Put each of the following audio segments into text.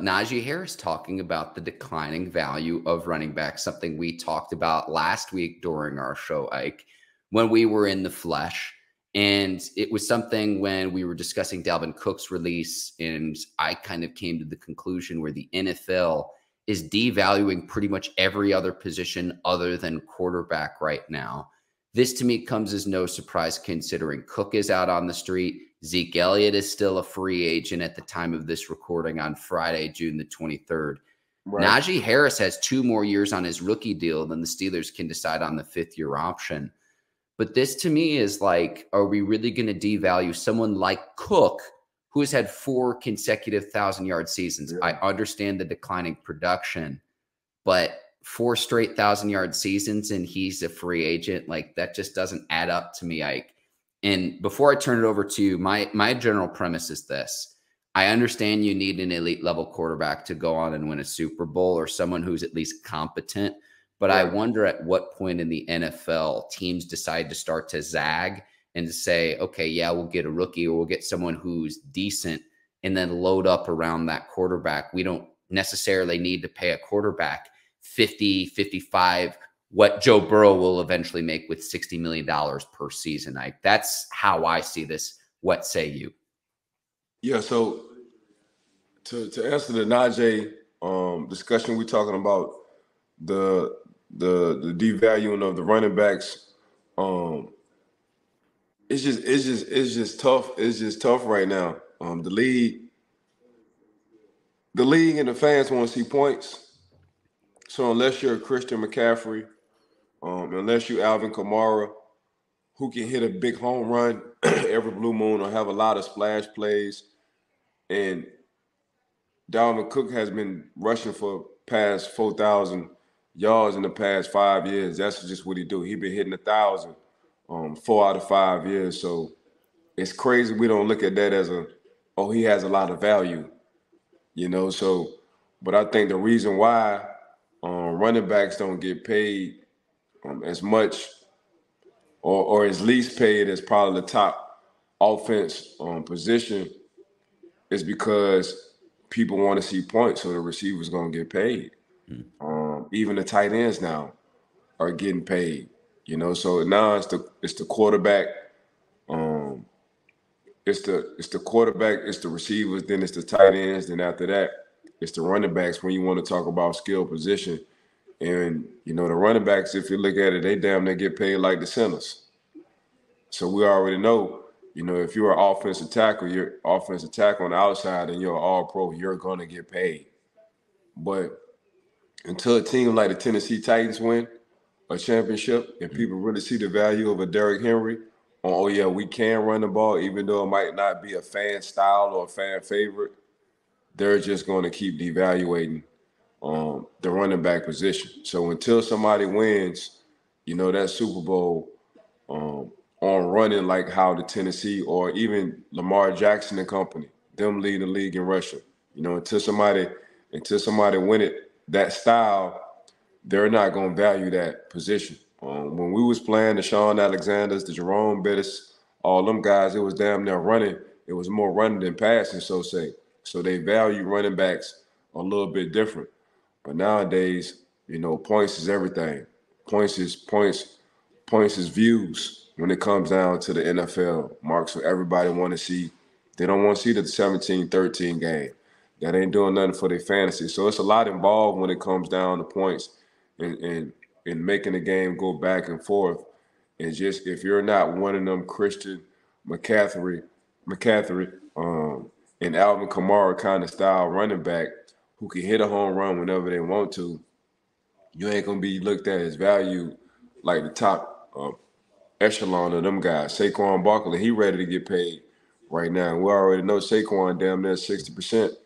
Najee Harris talking about the declining value of running back, something we talked about last week during our show, Ike, when we were in the flesh. And it was something when we were discussing Dalvin Cook's release, and I kind of came to the conclusion where the NFL is devaluing pretty much every other position other than quarterback right now. This to me comes as no surprise considering Cook is out on the street. Zeke Elliott is still a free agent at the time of this recording on Friday, June the 23rd. Right. Najee Harris has 2 more years on his rookie deal than the Steelers can decide on the 5th-year option. But this to me is like, are we really going to devalue someone like Cook, who has had 4 consecutive 1,000-yard seasons? Yeah. I understand the declining production, but 4 straight 1,000-yard seasons and he's a free agent, like that just doesn't add up to me, Ike. And before I turn it over to you, my general premise is this. I understand you need an elite level quarterback to go on and win a Super Bowl, or someone who's at least competent. But I wonder at what point in the NFL teams decide to start to zag and to say, okay, yeah, we'll get a rookie or we'll get someone who's decent and then load up around that quarterback. We don't necessarily need to pay a quarterback 50, 55, what Joe Burrow will eventually make with $60 million per season. That's how I see this. What say you? Yeah, so to answer the Najee discussion, we're talking about the devaluing of the running backs. It's just tough. It's just tough right now. The league and the fans want to see points. So unless you're a Christian McCaffrey, unless you're Alvin Kamara, who can hit a big home run every blue moon or have a lot of splash plays, and Dalvin Cook has been rushing for past 4,000 yards in the past 5 years. That's just what he do. He been hitting 1,000 4 out of 5 years. So it's crazy we don't look at that as he has a lot of value, So, but I think the reason why running backs don't get paid as much or as least paid as probably the top offense position is because people want to see points, so the receiver's going to get paid. Even the tight ends now are getting paid, So now it's the quarterback, it's the quarterback, it's the receivers, then it's the tight ends, then after that it's the running backs when you want to talk about skill position. And the running backs, if you look at it, they damn near get paid like the centers. So we already know, if you're an offensive tackle, you're offensive tackle on the outside and you're an all-pro, you're going to get paid. But until a team like the Tennessee Titans win a championship and people really see the value of a Derrick Henry, we can run the ball, even though it might not be a fan style or a fan favorite, they're just going to keep devaluating the running back position. So until somebody wins, that Super Bowl on running like how the Tennessee or even Lamar Jackson and company, them lead the league in rushing. Until somebody win it that style, they're not going to value that position. When we was playing the Sean Alexanders, the Jerome Bettis, all them guys, it was damn near running. It was more running than passing, so say. So they value running backs a little bit different. But nowadays, points is everything. Points is views when it comes down to the NFL, Mark. So everybody want to see. They don't want to see the 17-13 game. That ain't doing nothing for their fantasy. So it's a lot involved when it comes down to points and making the game go back and forth. And just if you're not one of them Christian McCaffrey, and Alvin Kamara kind of style running back who can hit a home run whenever they want to, you ain't going to be looked at as value like the top echelon of them guys. Saquon Barkley, he ready to get paid right now. We already know Saquon damn near 60%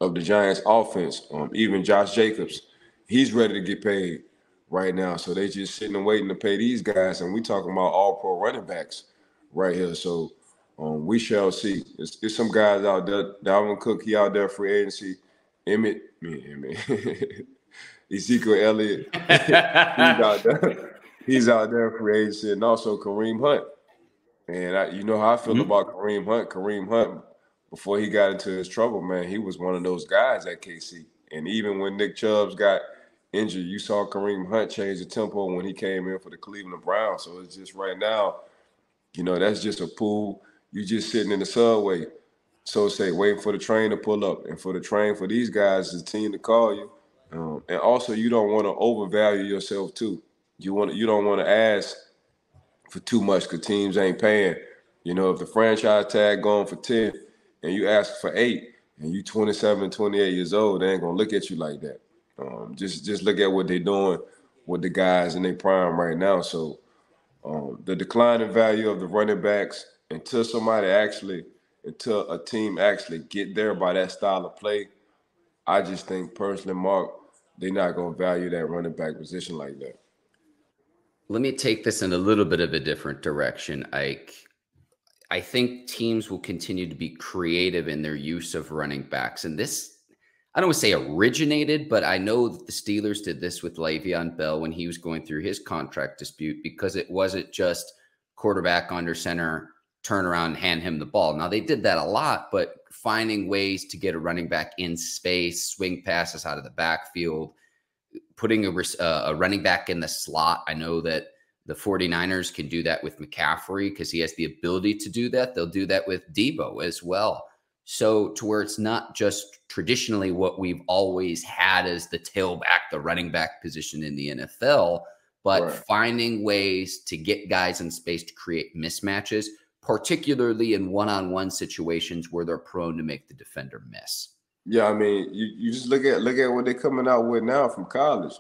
of the Giants offense. Even Josh Jacobs, he's ready to get paid right now. So they just sitting and waiting to pay these guys. And we talking about all pro running backs right here. So we shall see. There's some guys out there. Dalvin Cook, he out there free agency. Ezekiel Elliott, he's out there free agency. And also Kareem Hunt. And you know how I feel about Kareem Hunt. Kareem Hunt before he got into his trouble, man, he was one of those guys at KC. And even when Nick Chubbs got injured, you saw Kareem Hunt change the tempo when he came in for the Cleveland Browns. So it's just right now, that's just a pool. You just sitting in the subway, so say, waiting for the train to pull up. And for the train, for these guys, the team to call you. And also, you don't want to overvalue yourself too. You don't want to ask for too much because teams ain't paying. If the franchise tag going for 10 and you ask for 8 and you 27, 28 years old, they ain't gonna look at you like that. Just look at what they're doing with the guys in their prime right now. So the declining value of the running backs until a team actually get there by that style of play, I just think personally, Mark, they're not gonna value that running back position like that. Let me take this in a little bit of a different direction, Ike. I think teams will continue to be creative in their use of running backs. And this, I don't want to say originated, but I know that the Steelers did this with Le'Veon Bell when he was going through his contract dispute, because it wasn't just quarterback under center, turn around, hand him the ball. Now, they did that a lot, but finding ways to get a running back in space, swing passes out of the backfield, putting a running back in the slot. I know that the 49ers can do that with McCaffrey because he has the ability to do that. They'll do that with Debo as well. So to where it's not just traditionally what we've always had as the tailback, the running back position in the NFL, but Right. finding ways to get guys in space to create mismatches, particularly in one-on-one situations where they're prone to make the defender miss. Yeah, I mean, you just look at what they're coming out with now from college.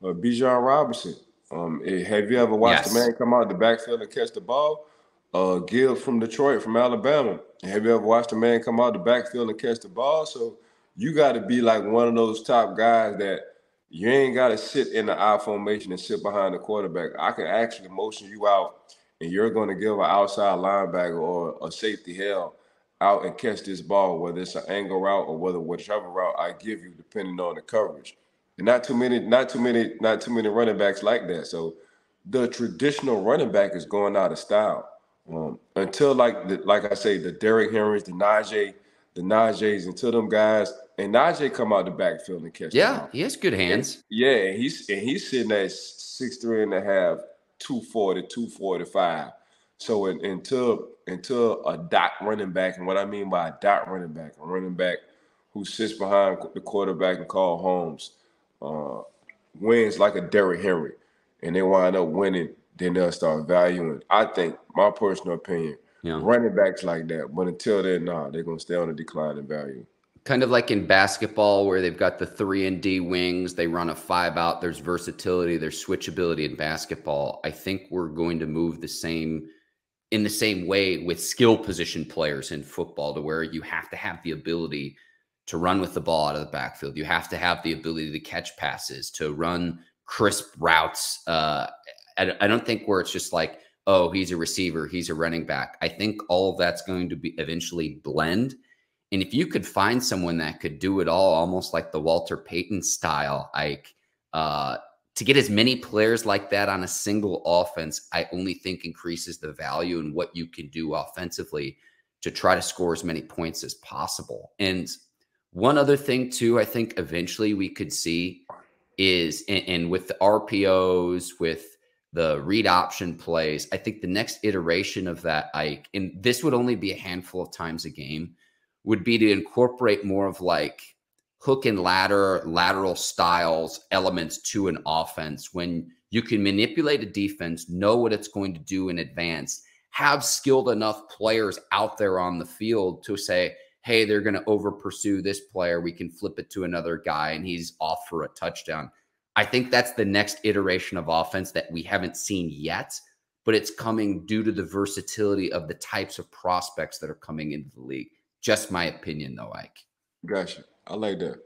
Bijan Robinson. Have you ever watched a man come out the backfield and catch the ball? Gill from Detroit, from Alabama. Have you ever watched a man come out the backfield and catch the ball? So you got to be like one of those top guys that you ain't got to sit in the I formation and sit behind the quarterback. I can actually motion you out, and you're going to give an outside linebacker or a safety hell out and catch this ball, whether it's an angle route or whichever route I give you, depending on the coverage. And not too many running backs like that. So the traditional running back is going out of style. Until like I say, the Derrick Henrys, the Najees, until them guys, and Najee come out the backfield and catch the ball. He has good hands. And he's sitting at 6'3.5", 240, 245. So until a dot running back, and what I mean by a dot running back, a running back who sits behind the quarterback and call Holmes, wins like a Derrick Henry, and they wind up winning, then they'll start valuing. I think, my personal opinion, running backs like that. But until then, they're gonna stay on a decline in value. Kind of like in basketball where they've got the 3-and-D wings, they run a 5-out. There's versatility, there's switchability in basketball. I think we're going to move in the same way with skill position players in football, to where you have to have the ability to run with the ball out of the backfield. You have to have the ability to catch passes, to run crisp routes. I don't think where it's just like, oh, he's a receiver, he's a running back. I think all of that's going to be eventually blend. And if you could find someone that could do it all, almost like the Walter Payton style, Ike, to get as many players like that on a single offense, I only think increases the value in what you can do offensively to try to score as many points as possible. And one other thing too, I think eventually we could see is, and with the RPOs, with the read option plays, I think the next iteration of that, Ike, and this would only be a handful of times a game, would be to incorporate more of like hook and lateral styles, elements to an offense, when you can manipulate a defense, know what it's going to do in advance, have skilled enough players out there on the field to say, hey, they're going to over pursue this player. We can flip it to another guy and he's off for a touchdown. I think that's the next iteration of offense that we haven't seen yet, but it's coming due to the versatility of the types of prospects that are coming into the league. Just my opinion, though, Ike. Gotcha. I like that.